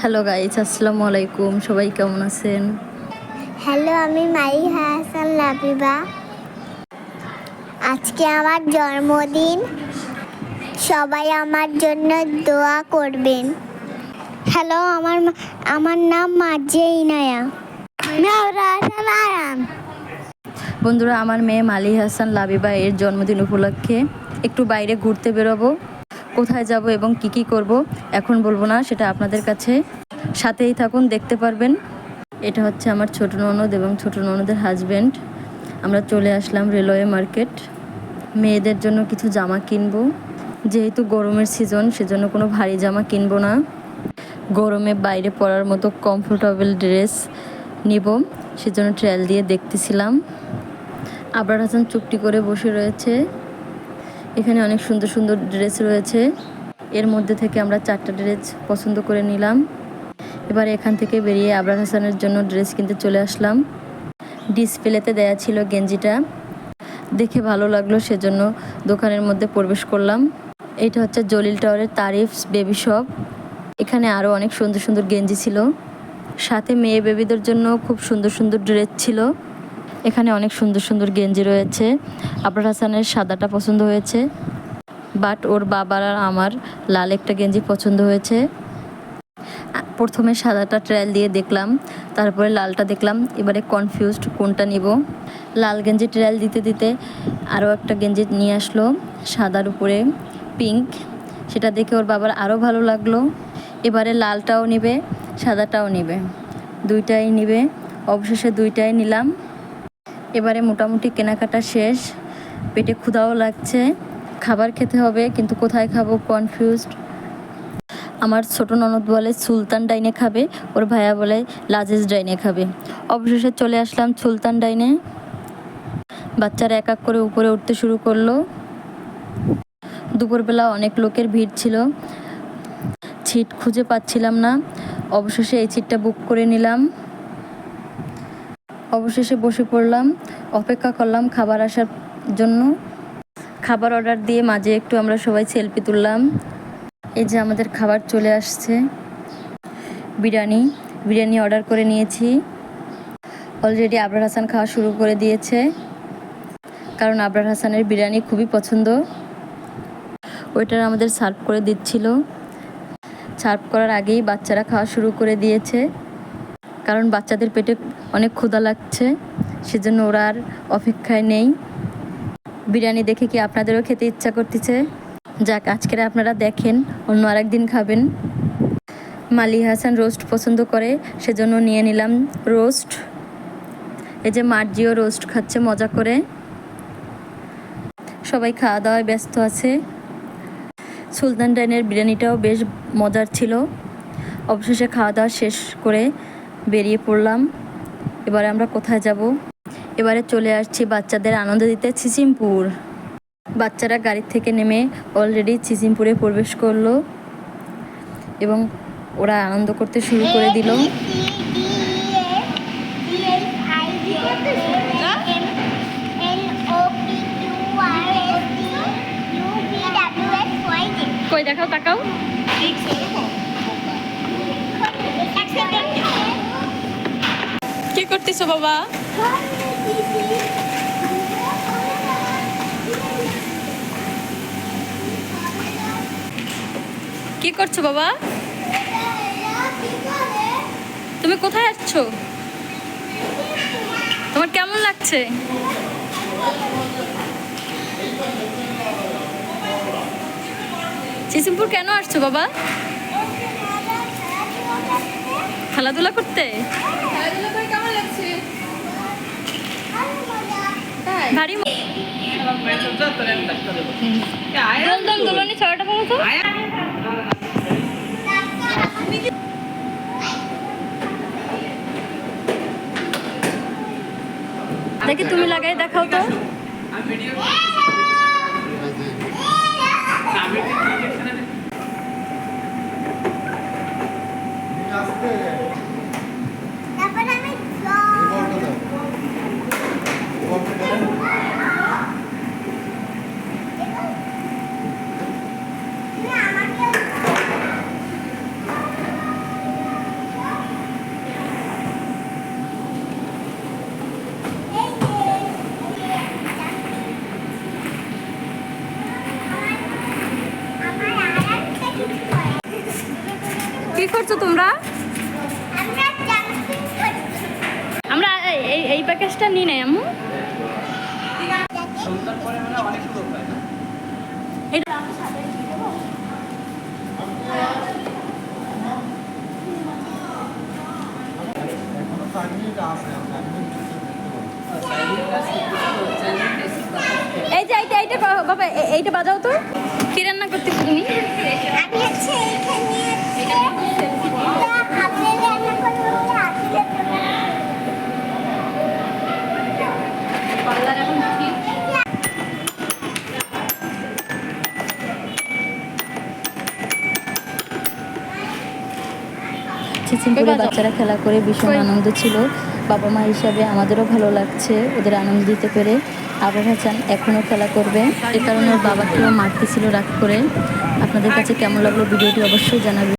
Hello guys, আসসালামু আলাইকুম। সবাই কেমন আছেন? হ্যালো, আমি মারিহা হাসান লাবিবা। আজকে আমার জন্মদিন, সবাই আমার জন্য দোয়া করবেন। হ্যালো, আমার নাম মার্জিয়া ইনায়া। বন্ধুরা, আমার মেয়ে মালি হাসান লাবিবা এর জন্মদিন উপলক্ষে একটু বাইরে ঘুরতে বেরোবো। কোথায় যাব এবং কি করব এখন বলবো না, সেটা আপনাদের কাছে। সাথেই থাকুন, দেখতে পারবেন। এটা হচ্ছে আমার ছোট ননদ এবং ছোট ননদের হাজব্যান্ড। আমরা চলে আসলাম রেলওয়ে মার্কেট। মেয়েদের জন্য কিছু জামা কিনবো। যেহেতু গরমের সিজন, সেজন্য কোনো ভারী জামা কিনবো না। গরমে বাইরে পরার মতো কমফোর্টেবল ড্রেস নিব, সেজন্য ট্রায়াল দিয়ে দেখতেছিলাম। আবরার হাসান চুপটি করে বসে রয়েছে। এখানে অনেক সুন্দর সুন্দর ড্রেস রয়েছে। এর মধ্যে থেকে আমরা 4টা ড্রেস পছন্দ করে নিলাম। এবার এখান থেকে বেরিয়ে আবরার হাসানের জন্য ড্রেস কিনতে চলে আসলাম। ডিসপ্লেতে দেয়া ছিল গেঞ্জিটা, দেখে ভালো লাগলো, সেজন্য দোকানের মধ্যে প্রবেশ করলাম। এটা হচ্ছে জলিল টাওয়ারের তারিফস বেবি শপ। এখানে আরও অনেক সুন্দর সুন্দর গেঞ্জি ছিল, সাথে মেয়ে বেবিদের জন্য খুব সুন্দর সুন্দর ড্রেস ছিল। এখানে অনেক সুন্দর সুন্দর গেঞ্জি রয়েছে। আবরার হাসানের সাদাটা পছন্দ হয়েছে, বাট ওর বাবার আর আমার লাল একটা গেঞ্জি পছন্দ হয়েছে। প্রথমে সাদাটা ট্রায়াল দিয়ে দেখলাম, তারপরে লালটা দেখলাম। এবারে কনফিউজড কোনটা নিব। লাল গেঞ্জি ট্রায়াল দিতে দিতে আরও একটা গেঞ্জি নিয়ে আসলো, সাদার উপরে পিঙ্ক। সেটা দেখে ওর বাবার আরও ভালো লাগলো। এবারে লালটাও নিবে, সাদাটাও নিবে, দুইটাই নিবে। অবশেষে দুইটাই নিলাম। এবারে মোটামুটি কেনাকাটা শেষ। পেটে ক্ষুধাও লাগছে, খাবার খেতে হবে, কিন্তু কোথায় খাবো কনফিউজড। আমার ছোট ননদ বলে সুলতান ডাইনে খাবে, ওর ভাইয়া বলে লাজিজ ডাইনে খাবে। অবশেষে চলে আসলাম সুলতান ডাইনে। বাচ্চারা এক এক করে উপরে উঠতে শুরু করলো। দুপুরবেলা অনেক লোকের ভিড় ছিল, সিট খুঁজে পাচ্ছিলাম না। অবশেষে এই সিটটা বুক করে নিলাম। অবশেষে বসে পড়লাম, অপেক্ষা করলাম খাবার আসার জন্য। খাবার অর্ডার দিয়ে মাঝে একটু আমরা সবাই সেলফি তুললাম। এই যে আমাদের খাবার চলে আসছে, বিরিয়ানি অর্ডার করে নিয়েছি। অলরেডি আবরার হাসান খাওয়া শুরু করে দিয়েছে, কারণ আবরার হাসানের বিরিয়ানি খুবই পছন্দ। ওইটার আমাদের সার্ভ করে দিচ্ছিল। সার্ভ করার আগেই বাচ্চারা খাওয়া শুরু করে দিয়েছে, কারণ বাচ্চাদের পেটে অনেক ক্ষুধা লাগছে, সেজন্য ওরা আর অপেক্ষায় নেই। বিরিয়ানি দেখে কি আপনাদেরও খেতে ইচ্ছা করতেছে? যাক, আজকের আপনারা দেখেন, অন্য আরেকদিন খাবেন। মালি হাসান রোস্ট পছন্দ করে, সেজন্য নিয়ে নিলাম রোস্ট। এই যে মার্জিও রোস্ট খাচ্ছে মজা করে। সবাই খাওয়া দাওয়ায় ব্যস্ত আছে। সুলতান ডাইনের বিরিয়ানিটাও বেশ মজার ছিল। অবশেষে খাওয়া দাওয়া শেষ করে বেরিয়ে পড়লাম। এবারে আমরা কোথায় যাব? এবারে চলে আসছি বাচ্চাদের আনন্দ দিতে চিচিমপুর। বাচ্চারা গাড়ি থেকে নেমে অলরেডি চিচিমপুরে প্রবেশ করলো এবং ওরা আনন্দ করতে শুরু করে দিল। কই দেখাও, তাকাও। কি করতেছো বাবা? কি করছো বাবা? তুমি কোথায় আসছো? তোমার কেমন লাগছে? চিচিমপুর কেন আসছো বাবা? খেলাধুলা করতে? কেমন লাগছে? ভারী দোলনি ছড়াটা বলো তো। দেখি তুমি লাগাই দেখাও তো। কি করছো তোমরা? আমরা জাম্পিং করছি। আমরা এই প্যাকেজটা নিই নাই আম্মু। এটা এই যে এইটা বাবা এইটা বাজাও তো। কি রান্না করতেছো তুমি? আমি হচ্ছে এখানে আপেল রান্না করবো, আপেলের পার্লার এখন কি? ছিচিনপুরে বাচ্চারা খেলা করে ভীষণ আনন্দ ছিল। বাবা মা হিসাবে আমাদেরও ভালো লাগছে ওদের আনন্দ দিতে পেরে। আবরার হাসান এখনও খেলা করবে, এ কারণে ওর বাবাকেও মারতেছিল রাগ করে। আপনাদের কাছে কেমন লাগলো ভিডিওটি অবশ্যই জানাবেন।